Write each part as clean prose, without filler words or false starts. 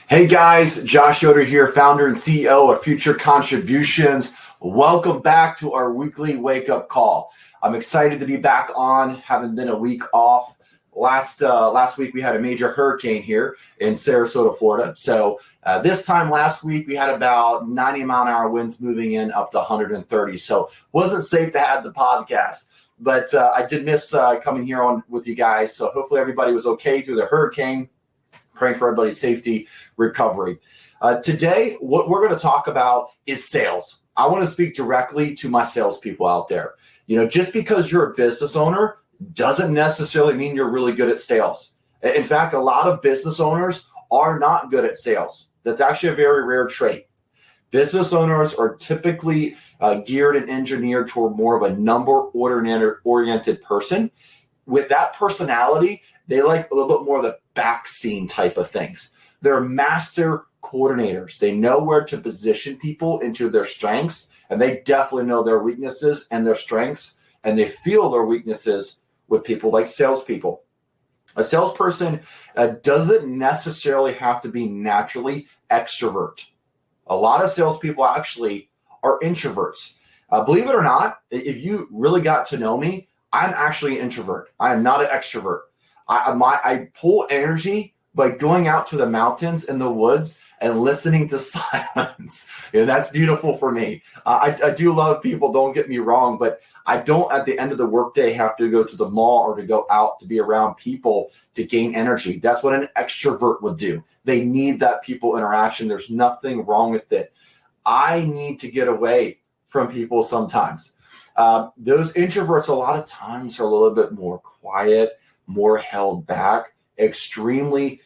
Hey guys, Josh Yoder here, founder and CEO of Future Contributions. Welcome back to our weekly wake-up call. I'm excited to be back on, having been a week off. Last week we had a major hurricane here in Sarasota, Florida. So this time last week we had about 90 mile an hour winds moving in up to 130. So wasn't safe to have the podcast, but I did miss coming here on with you guys. So hopefully everybody was okay through the hurricane. Praying for everybody's safety, recovery. Today, what we're going to talk about is sales. I want to speak directly to my salespeople out there. You know, just because you're a business owner doesn't necessarily mean you're really good at sales. In fact, a lot of business owners are not good at sales. That's actually a very rare trait. Business owners are typically geared and engineered toward more of a number-oriented person. With that personality, they like a little bit more of the back scene type of things. They're master coordinators. They know where to position people into their strengths, and they definitely know their weaknesses and their strengths, and they feel their weaknesses with people like salespeople. A salesperson doesn't necessarily have to be naturally extrovert. A lot of salespeople actually are introverts. Believe it or not, if you really got to know me, I'm actually an introvert. I am not an extrovert. I pull energy by going out to the mountains and the woods and listening to silence. And that's beautiful for me. I do love people, don't get me wrong, but I don't at the end of the workday have to go to the mall or to go out to be around people to gain energy. That's what an extrovert would do. They need that people interaction. There's nothing wrong with it. I need to get away from people sometimes. Those introverts a lot of times are a little bit more quiet, more held back, extremely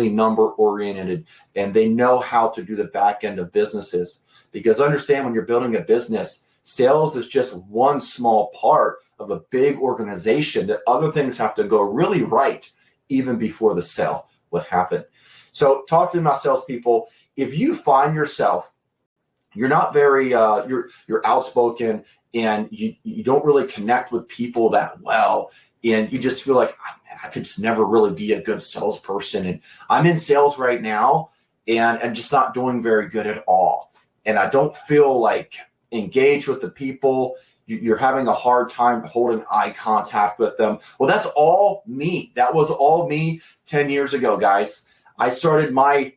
number oriented, and they know how to do the back end of businesses. Because understand, when you're building a business, sales is just one small part of a big organization that other things have to go really right even before the sale would happen. So talk to my salespeople. If you find yourself, you're not very, you're outspoken and you don't really connect with people that well, and you just feel like, oh, man, I could just never really be a good salesperson. And I'm in sales right now, and I'm just not doing very good at all. And I don't feel like engaged with the people. You're having a hard time holding eye contact with them. Well, that's all me. That was all me 10 years ago, guys. I started my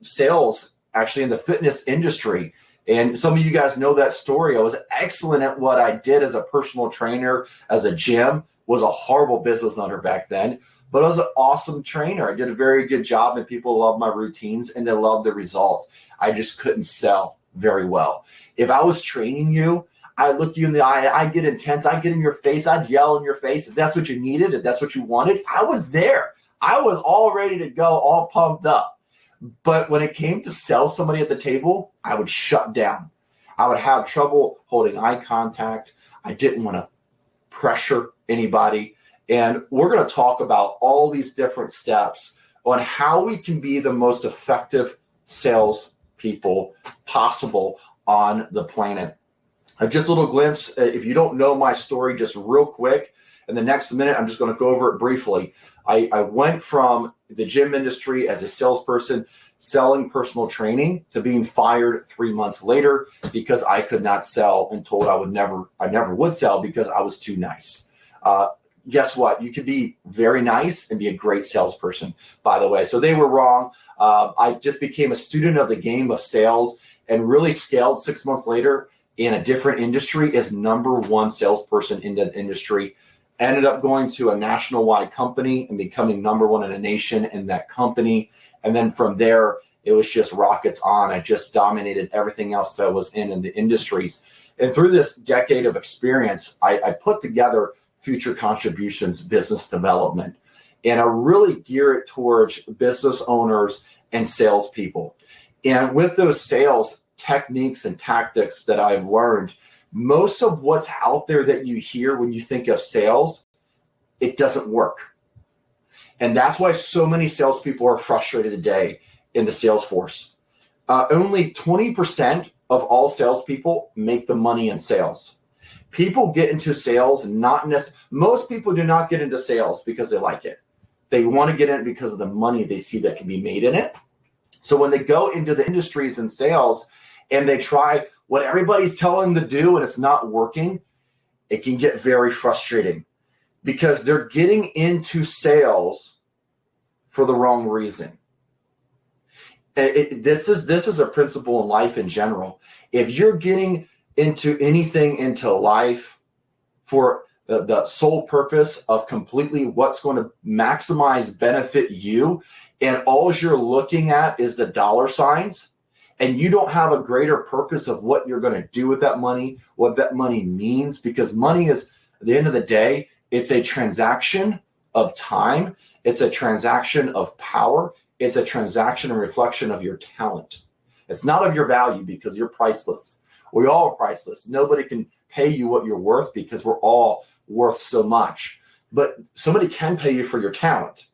sales actually in the fitness industry. And some of you guys know that story. I was excellent at what I did as a personal trainer, as a gym. Was a horrible business owner back then, but I was an awesome trainer. I did a very good job, and people loved my routines and they loved the results. I just couldn't sell very well. If I was training you, I'd look you in the eye, I'd get intense, I'd get in your face, I'd yell in your face. If that's what you needed, if that's what you wanted, I was there. I was all ready to go, all pumped up. But when it came to sell somebody at the table, I would shut down. I would have trouble holding eye contact. I didn't want to pressure anybody. And we're going to talk about all these different steps on how we can be the most effective sales people possible on the planet. Just a little glimpse. If you don't know my story, just real quick, in the next minute, I'm just going to go over it briefly. I went from the gym industry as a salesperson selling personal training to being fired 3 months later because I could not sell and told I never would sell because I was too nice. Guess what? You could be very nice and be a great salesperson, by the way. So they were wrong. I just became a student of the game of sales and really scaled 6 months later in a different industry as number one salesperson in the industry. Ended up going to a national-wide company and becoming number one in a nation in that company. And then from there, it was just rockets on. I just dominated everything else that was in the industries. And through this decade of experience, I put together Future Contributions business development. And I really gear it towards business owners and salespeople. And with those sales techniques and tactics that I've learned, most of what's out there that you hear when you think of sales, it doesn't work. And that's why so many salespeople are frustrated today in the sales force. Only 20% of all salespeople make the money in sales. People get into sales, most people do not get into sales because they like it. They want to get in it because of the money they see that can be made in it. So when they go into the industries and sales and they try what everybody's telling them to do and it's not working, it can get very frustrating because they're getting into sales for the wrong reason. This is a principle in life in general. If you're getting into anything into life for the sole purpose of completely what's going to maximize benefit you, and all you're looking at is the dollar signs, and you don't have a greater purpose of what you're going to do with that money, what that money means, because money is, at the end of the day, it's a transaction of time. It's a transaction of power. It's a transaction and reflection of your talent. It's not of your value because you're priceless. We all are priceless. Nobody can pay you what you're worth because we're all worth so much. But somebody can pay you for your talent.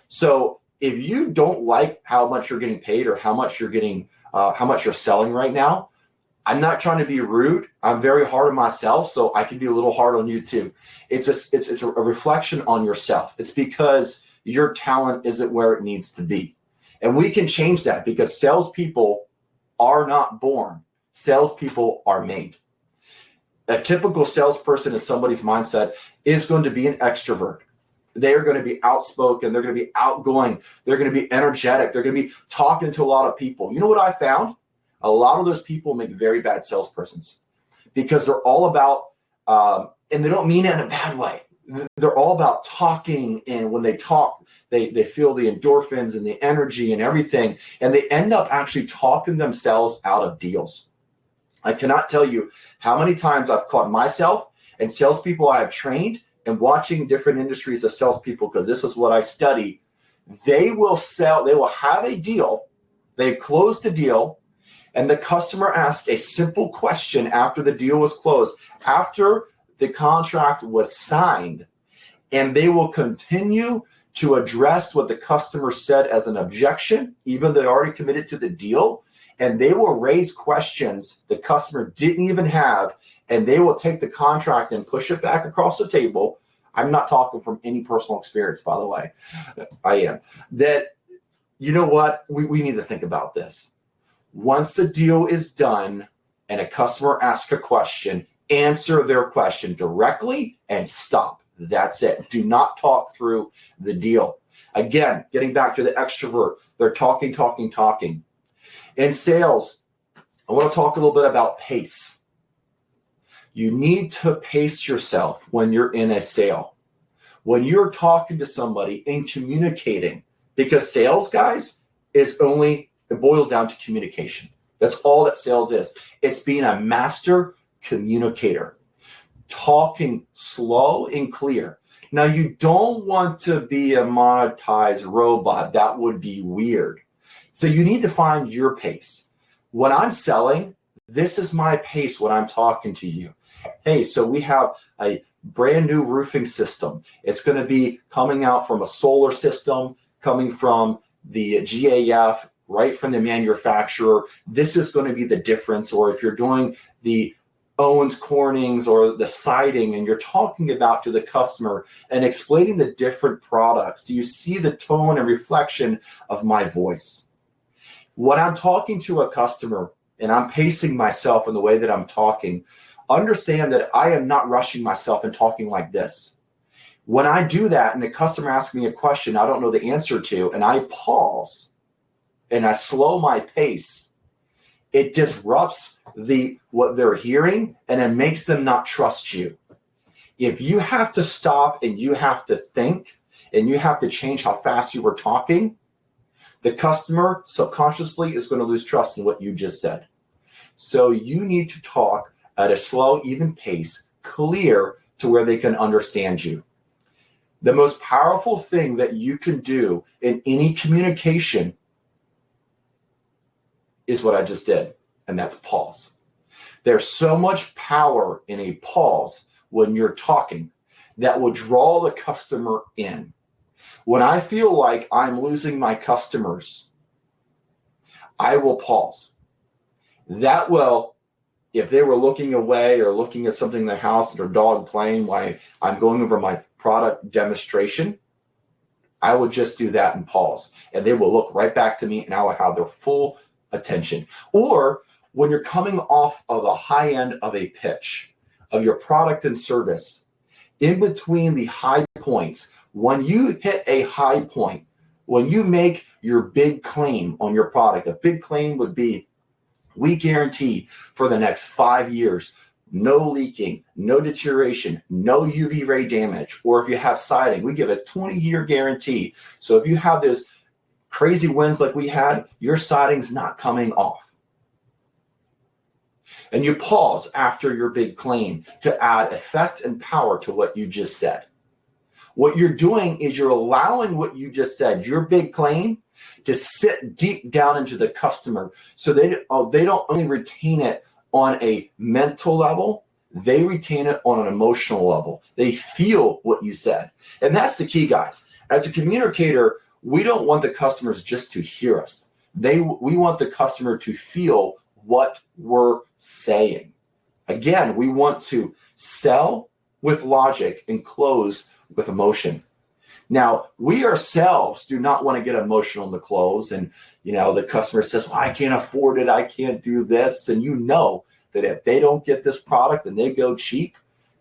So if you don't like how much you're getting paid or how much you're getting, how much you're selling right now, I'm not trying to be rude. I'm very hard on myself, so I can be a little hard on you too. It's a reflection on yourself. It's because your talent isn't where it needs to be. And we can change that because salespeople are not born. Salespeople are made. A typical salesperson in somebody's mindset is going to be an extrovert. They are going to be outspoken. They're going to be outgoing. They're going to be energetic. They're going to be talking to a lot of people. You know what I found? A lot of those people make very bad salespersons because they're all about, and they don't mean it in a bad way. They're all about talking, and when they talk, they feel the endorphins and the energy and everything, and they end up actually talking themselves out of deals. I cannot tell you how many times I've caught myself and salespeople I have trained and watching different industries of salespeople, because this is what I study. They will have a deal, they close the deal, and the customer asks a simple question after the deal was closed, after the contract was signed, and they will continue to address what the customer said as an objection, even though they already committed to the deal, and they will raise questions the customer didn't even have, and they will take the contract and push it back across the table. I'm not talking from any personal experience, by the way. I am. That, you know what? We need to think about this. Once the deal is done and a customer asks a question, answer their question directly and stop. That's it. Do not talk through the deal. Again, getting back to the extrovert, they're talking. In sales, I want to talk a little bit about pace. You need to pace yourself when you're in a sale. When you're talking to somebody and communicating, because sales, guys, it boils down to communication. That's all that sales is. It's being a master communicator, talking slow and clear. Now, you don't want to be a monetized robot. That would be weird. So you need to find your pace. When I'm selling, this is my pace when I'm talking to you. Hey, so we have a brand new roofing system. It's going to be coming out from a solar system, coming from the GAF, right from the manufacturer. This is going to be the difference. Or if you're doing the Owens Cornings or the siding and you're talking about to the customer and explaining the different products, do you see the tone and reflection of my voice? When I'm talking to a customer and I'm pacing myself in the way that I'm talking, understand that I am not rushing myself and talking like this. When I do that and the customer asks me a question I don't know the answer to, and I pause and I slow my pace, it disrupts what they're hearing and it makes them not trust you. If you have to stop and you have to think and you have to change how fast you were talking, the customer subconsciously is going to lose trust in what you just said. So you need to talk at a slow, even pace, clear to where they can understand you. The most powerful thing that you can do in any communication is what I just did, and that's pause. There's so much power in a pause when you're talking that will draw the customer in. When I feel like I'm losing my customers, I will pause. That will, if they were looking away or looking at something in the house, their dog playing while I'm going over my product demonstration, I will just do that and pause, and they will look right back to me, and I will have their full attention. Or when you're coming off of a high end of a pitch of your product and service, in between the high points, when you hit a high point, when you make your big claim on your product, a big claim would be, we guarantee for the next 5 years, no leaking, no deterioration, no UV ray damage. Or if you have siding, we give a 20-year guarantee. So if you have those crazy winds like we had, your siding's not coming off. And you pause after your big claim to add effect and power to what you just said. What you're doing is you're allowing what you just said, your big claim, to sit deep down into the customer, so they don't only retain it on a mental level, they retain it on an emotional level. They feel what you said. And that's the key, guys. As a communicator, we don't want the customers just to hear us. We want the customer to feel what we're saying. Again, we want to sell with logic and close with emotion. Now, we ourselves do not want to get emotional in the close, and the customer says, well, I can't afford it, I can't do this, and you know that if they don't get this product and they go cheap,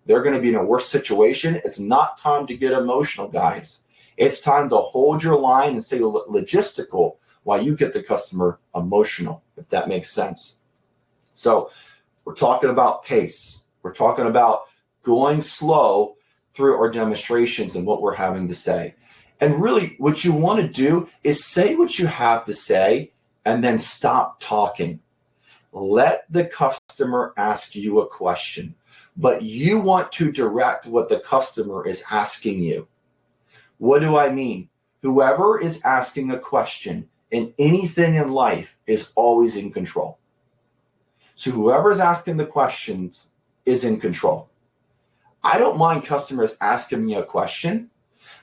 they're going to be in a worse situation. It's not time to get emotional, guys. It's time to hold your line and stay logistical while you get the customer emotional, if that makes sense. So we're talking about pace. We're talking about going slow through our demonstrations and what we're having to say. And really what you want to do is say what you have to say and then stop talking. Let the customer ask you a question, but you want to direct what the customer is asking you. What do I mean? Whoever is asking a question in anything in life is always in control. So whoever is asking the questions is in control. I don't mind customers asking me a question,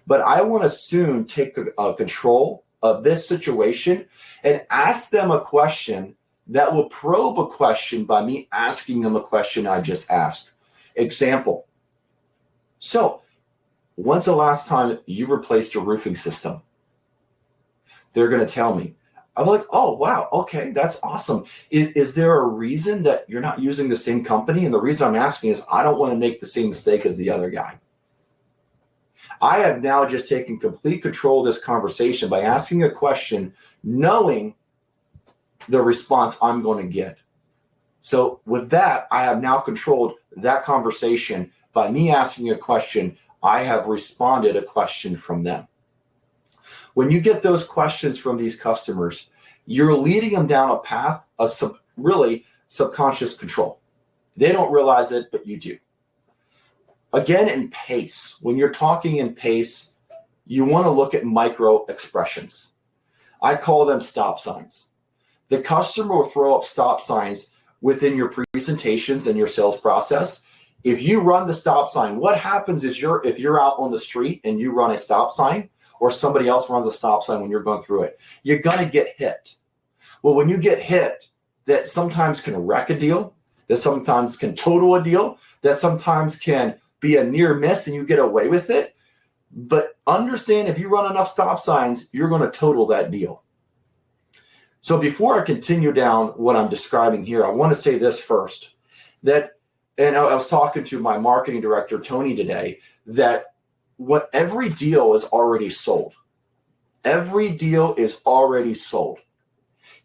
but I want to soon take control of this situation and ask them a question that will probe a question by me asking them a question I just asked. Example. So, when's the last time you replaced your roofing system? They're going to tell me. I'm like, oh, wow, okay, that's awesome. Is there a reason that you're not using the same company? And the reason I'm asking is I don't want to make the same mistake as the other guy. I have now just taken complete control of this conversation by asking a question, knowing the response I'm going to get. So with that, I have now controlled that conversation. By me asking a question, I have responded a question from them. When you get those questions from these customers, you're leading them down a path of really subconscious control. They don't realize it, but you do. Again, in pace, when you're talking in pace, you want to look at micro expressions. I call them stop signs. The customer will throw up stop signs within your presentations and your sales process. If you run the stop sign, what happens is if you're out on the street and you run a stop sign, or somebody else runs a stop sign when you're going through it, you're going to get hit. Well, when you get hit, that sometimes can wreck a deal, that sometimes can total a deal, that sometimes can be a near miss and you get away with it. But understand, if you run enough stop signs, you're going to total that deal. So before I continue down what I'm describing here, I want to say this first, and I was talking to my marketing director, Tony, today, that every deal is already sold. Every deal is already sold.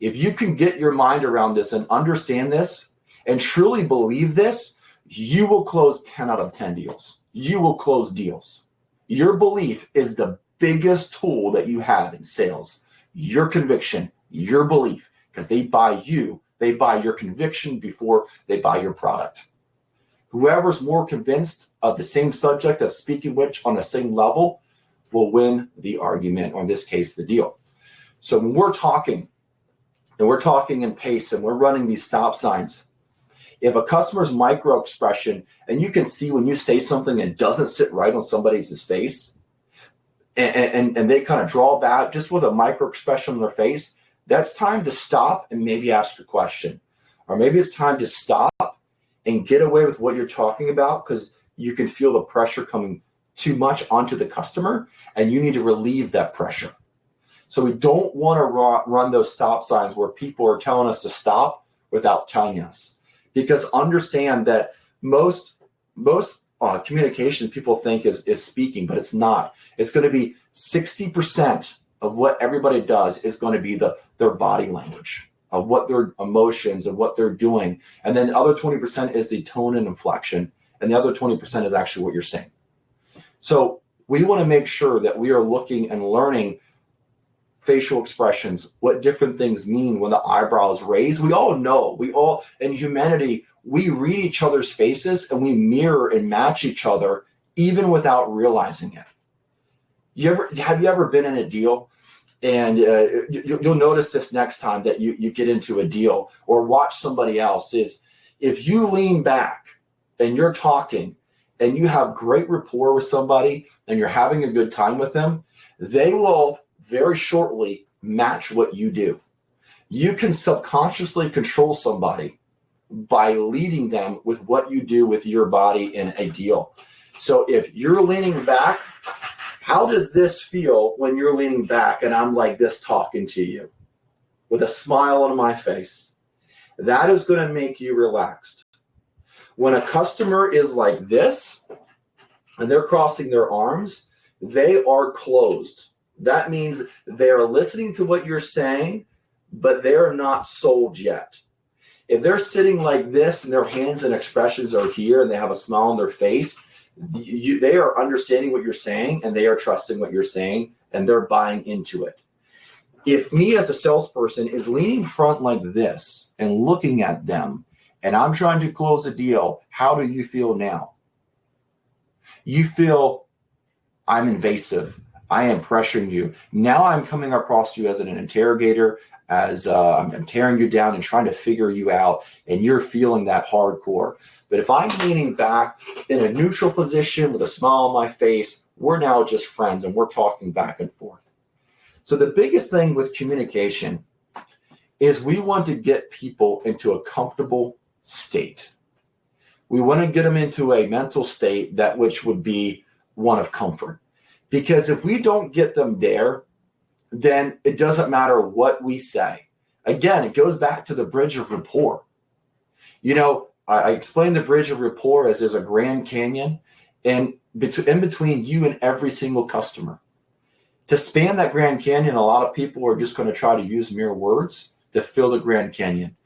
If you can get your mind around this and understand this and truly believe this, you will close 10 out of 10 deals. You will close deals. Your belief is the biggest tool that you have in sales. Your conviction, your belief, because they buy you. They buy your conviction before they buy your product. Whoever's more convinced of the same subject of speaking which on the same level will win the argument, or in this case, the deal. So when we're talking, and we're talking in pace, and we're running these stop signs, if a customer's micro expression, and you can see when you say something and doesn't sit right on somebody's face, and they kind of draw back just with a micro expression on their face, that's time to stop and maybe ask a question. Or maybe it's time to stop and get away with what you're talking about, because you can feel the pressure coming too much onto the customer, and you need to relieve that pressure. So we don't want to run those stop signs where people are telling us to stop without telling us. Because understand that most communication people think is speaking, but it's not. It's going to be 60% of what everybody does is going to be their body language, of what their emotions and what they're doing. And then the other 20% is the tone and inflection. And the other 20% is actually what you're saying. So we want to make sure that we are looking and learning facial expressions, what different things mean when the eyebrow is raised. We all know, in humanity, we read each other's faces and we mirror and match each other even without realizing it. Have you ever been in a deal? And you'll notice this next time that you get into a deal or watch somebody else, is if you lean back and you're talking and you have great rapport with somebody and you're having a good time with them, they will very shortly match what you do. You can subconsciously control somebody by leading them with what you do with your body in a deal. So if you're leaning back, how does this feel when you're leaning back and I'm like this talking to you with a smile on my face? That is going to make you relaxed. When a customer is like this and they're crossing their arms, they are closed. That means they're listening to what you're saying, but they're not sold yet. If they're sitting like this and their hands and expressions are here and they have a smile on their face, they are understanding what you're saying and they are trusting what you're saying and they're buying into it. If me as a salesperson is leaning front like this and looking at them and I'm trying to close a deal, how do you feel now? You feel I'm invasive. I am pressuring you. Now I'm coming across you as an interrogator, as I'm tearing you down and trying to figure you out, and you're feeling that hardcore. But if I'm leaning back in a neutral position with a smile on my face, we're now just friends and we're talking back and forth. So the biggest thing with communication is we want to get people into a comfortable state. We want to get them into a mental state that which would be one of comfort. Because if we don't get them there, then it doesn't matter what we say. Again, it goes back to the bridge of rapport. You know, I explained the bridge of rapport as there's a Grand Canyon and in between you and every single customer. To span that Grand Canyon, a lot of people are just going to try to use mere words to fill the Grand Canyon.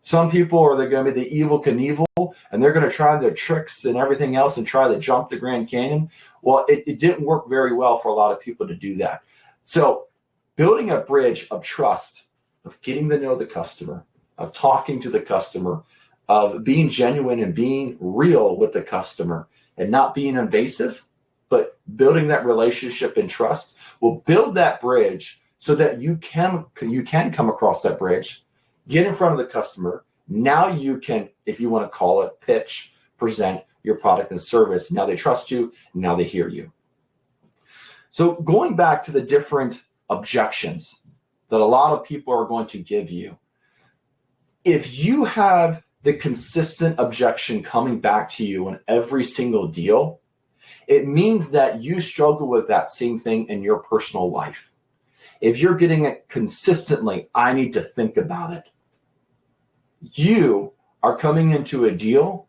Some people they're going to be the evil Knievel, and they're going to try their tricks and everything else and try to jump the Grand Canyon. Well, it didn't work very well for a lot of people to do that. So building a bridge of trust, of getting to know the customer, of talking to the customer, of being genuine and being real with the customer and not being invasive, but building that relationship and trust will build that bridge so that you can come across that bridge, get in front of the customer. Now you can, if you want to call it, pitch, present your product and service. Now they trust you. Now they hear you. So going back to the different objections that a lot of people are going to give you, if you have the consistent objection coming back to you in every single deal, it means that you struggle with that same thing in your personal life. If you're getting it consistently, I need to think about it. You are coming into a deal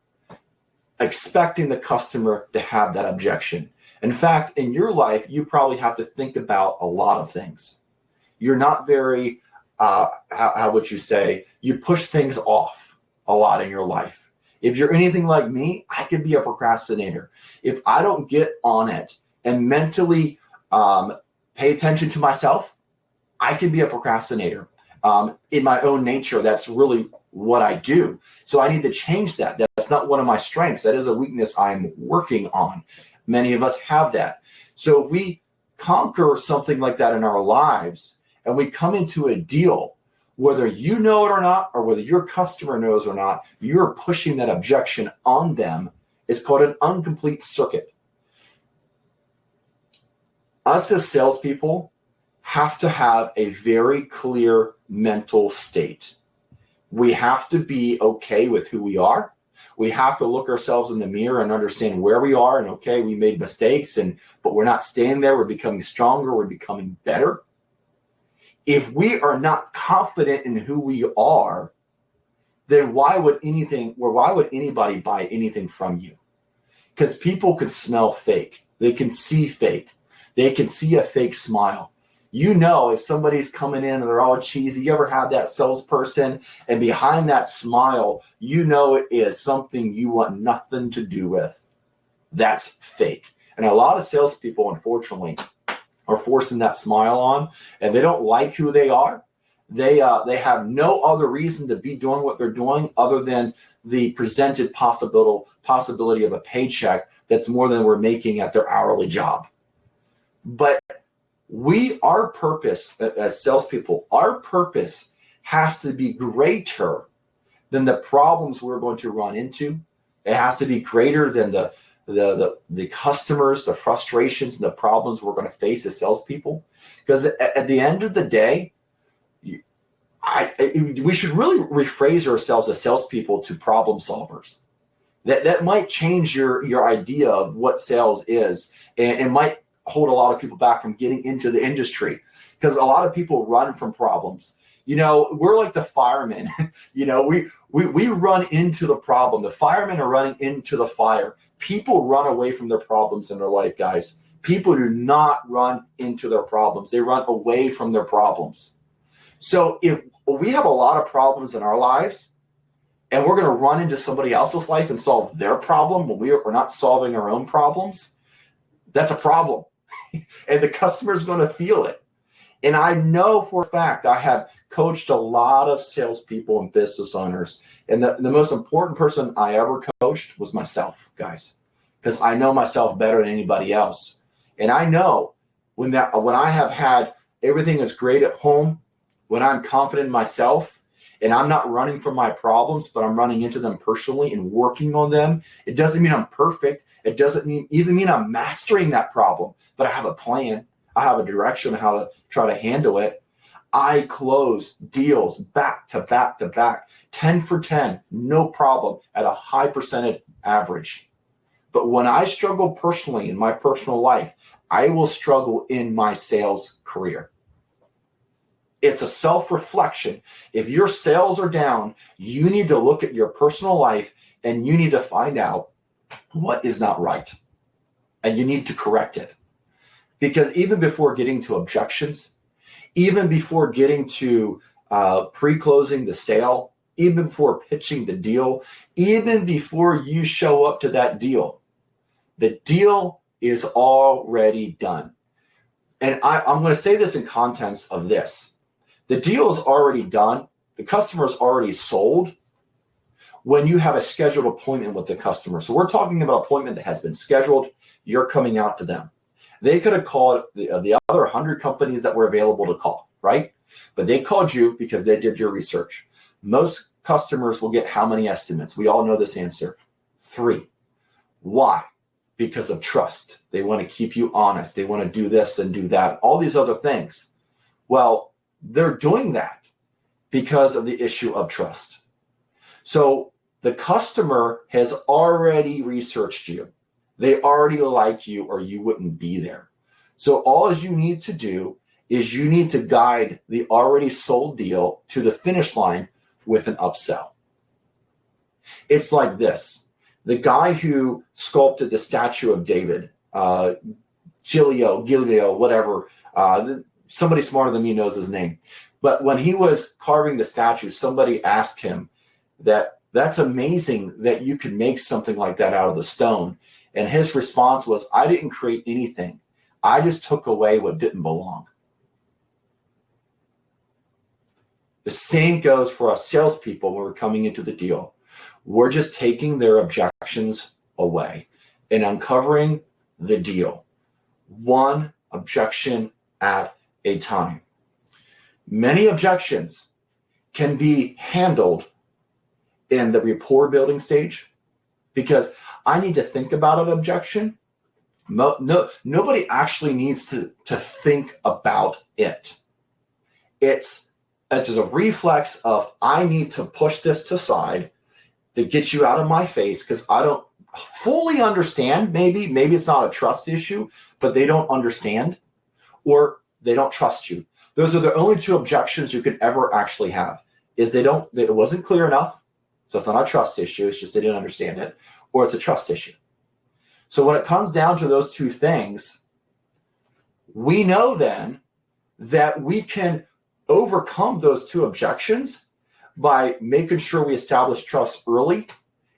expecting the customer to have that objection. In fact, in your life, you probably have to think about a lot of things. You're not very, how would you say, you push things off a lot in your life. If you're anything like me, I could be a procrastinator. If I don't get on it and mentally pay attention to myself, I can be a procrastinator. In my own nature, that's really what I do. So I need to change that. That's not one of my strengths. That is a weakness I'm working on. Many of us have that. So if we conquer something like that in our lives and we come into a deal, whether you know it or not, or whether your customer knows or not, you're pushing that objection on them. It's called an incomplete circuit. Us as salespeople have to have a very clear mental state. We have to be okay with who we are. We have to look ourselves in the mirror and understand where we are. And okay, we made mistakes, but we're not staying there. We're becoming stronger. We're becoming better. If we are not confident in who we are, then why would anybody buy anything from you? Because people can smell fake. They can see fake. They can see a fake smile. You know, if somebody's coming in and they're all cheesy, you ever had that salesperson, and behind that smile, you know it is something you want nothing to do with. That's fake. And a lot of salespeople, unfortunately, are forcing that smile on, and they don't like who they are. They have no other reason to be doing what they're doing other than the presented possibility of a paycheck that's more than we're making at their hourly job. But our purpose as salespeople, our purpose has to be greater than the problems we're going to run into. It has to be greater than the customers, the frustrations, and the problems we're going to face as salespeople. Because at the end of the day, we should really rephrase ourselves as salespeople to problem solvers. That might change your idea of what sales is, and it might hold a lot of people back from getting into the industry, because a lot of people run from problems. We're like the firemen. We run into the problem. The firemen are running into the fire. People run away from their problems in their life, guys. People do not run into their problems. They run away from their problems. So if we have a lot of problems in our lives, and we're going to run into somebody else's life and solve their problem when we're not solving our own problems, that's a problem. And the customer's going to feel it. And I know for a fact, I have coached a lot of salespeople and business owners. And the most important person I ever coached was myself, guys, because I know myself better than anybody else. And I know when I have had everything is great at home, when I'm confident in myself and I'm not running from my problems, but I'm running into them personally and working on them. It doesn't mean I'm perfect. It doesn't even mean I'm mastering that problem, but I have a plan. I have a direction on how to try to handle it. I close deals back to back to back, 10 for 10, no problem, at a high percentage average. But when I struggle personally in my personal life, I will struggle in my sales career. It's a self-reflection. If your sales are down, you need to look at your personal life and you need to find out what is not right. And you need to correct it. Because even before getting to objections, even before getting to pre-closing the sale, even before pitching the deal, even before you show up to that deal, the deal is already done. And I'm going to say this in context of this. The deal is already done. The customer is already sold when you have a scheduled appointment with the customer. So we're talking about an appointment that has been scheduled. You're coming out to them. They could have called the other 100 companies that were available to call, right? But they called you because they did your research. Most customers will get how many estimates? We all know this answer. 3. Why? Because of trust. They want to keep you honest. They want to do this and do that, all these other things. Well, they're doing that because of the issue of trust. So the customer has already researched you. They already like you or you wouldn't be there. So all you need to do is you need to guide the already sold deal to the finish line with an upsell. It's like this. The guy who sculpted the statue of David, Giglio, whatever, somebody smarter than me knows his name. But when he was carving the statue, somebody asked him that's amazing that you could make something like that out of the stone. And his response was, I didn't create anything. I just took away what didn't belong. The same goes for us salespeople when we're coming into the deal. We're just taking their objections away and uncovering the deal. One objection at a time. Many objections can be handled in the rapport building stage because I need to think about an objection. Nobody actually needs to think about it. It's just a reflex of I need to push this to side, that get you out of my face because I don't fully understand. Maybe it's not a trust issue, but they don't understand or they don't trust you. Those are the only two objections you could ever actually have. Is it wasn't clear enough, so it's not a trust issue, it's just they didn't understand it, or it's a trust issue. So when it comes down to those two things, we know then that we can overcome those two objections by making sure we establish trust early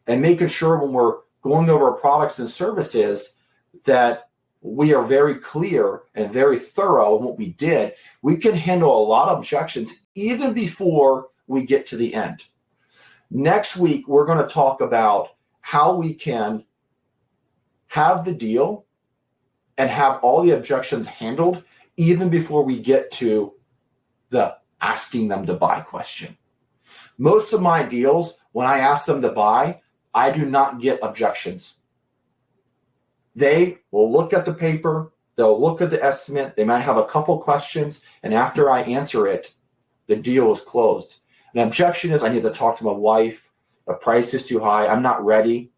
and making sure when we're going over our products and services that we are very clear and very thorough in what we did. We can handle a lot of objections even before we get to the end. Next week, we're going to talk about how we can have the deal and have all the objections handled even before we get to the asking them to buy question. Most of my deals, when I ask them to buy, I do not get objections. They will look at the paper, they'll look at the estimate, they might have a couple questions, and after I answer it, the deal is closed. An objection is I need to talk to my wife, the price is too high, I'm not ready,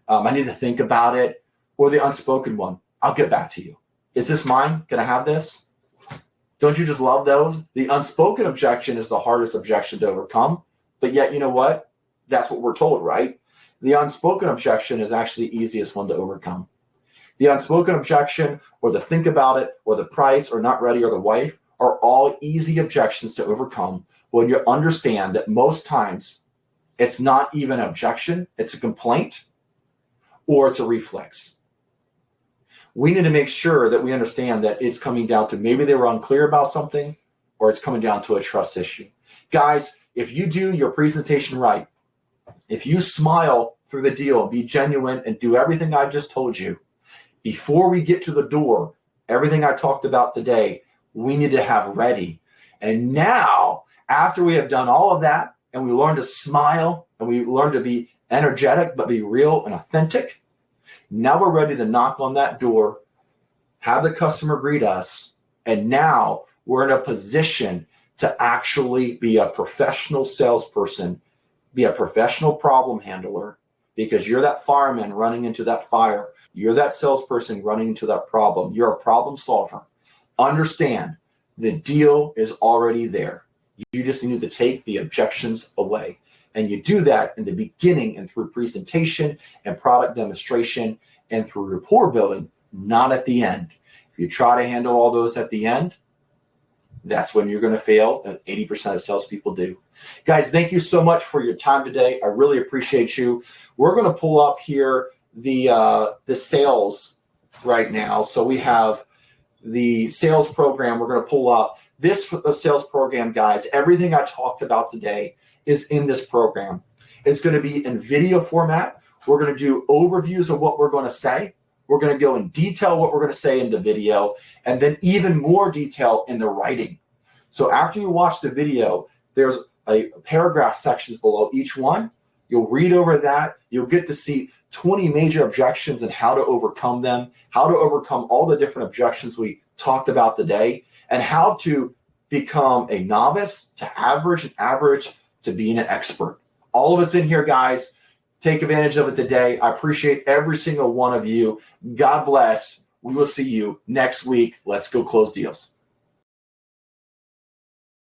I need to think about it, or the unspoken one, I'll get back to you. Is this mine? Can I have this? Don't you just love those? The unspoken objection is the hardest objection to overcome, but yet, you know what? That's what we're told, right? The unspoken objection is actually the easiest one to overcome. The unspoken objection, or the think about it, or the price, or not ready, or the wife, are all easy objections to overcome when you understand that most times it's not even an objection, it's a complaint, or it's a reflex. We need to make sure that we understand that it's coming down to maybe they were unclear about something, or it's coming down to a trust issue. Guys, if you do your presentation right, if you smile through the deal and be genuine and do everything I just told you, before we get to the door, everything I talked about today, we need to have ready. And now, after we have done all of that, and we learn to smile, and we learn to be energetic, but be real and authentic, now we're ready to knock on that door, have the customer greet us, and now we're in a position to actually be a professional salesperson, be a professional problem handler, because you're that fireman running into that fire. You're that salesperson running into that problem. You're a problem solver. Understand, the deal is already there. You just need to take the objections away. And you do that in the beginning and through presentation and product demonstration and through rapport building, not at the end. If you try to handle all those at the end, that's when you're going to fail, and 80% of salespeople do. Guys, thank you so much for your time today. I really appreciate you. We're going to pull up here the sales right now. So we have the sales program. We're going to pull up this sales program, guys. Everything I talked about today is in this program. It's going to be in video format. We're going to do overviews of what we're going to say. We're going to go in detail what we're going to say in the video, and then even more detail in the writing. So after you watch the video, there's a paragraph sections below each one. You'll read over that. You'll get to see 20 major objections and how to overcome them, how to overcome all the different objections we talked about today, and how to become a novice to average and average to being an expert. All of it's in here, guys. Take advantage of it today. I appreciate every single one of you. God bless. We will see you next week. Let's go close deals.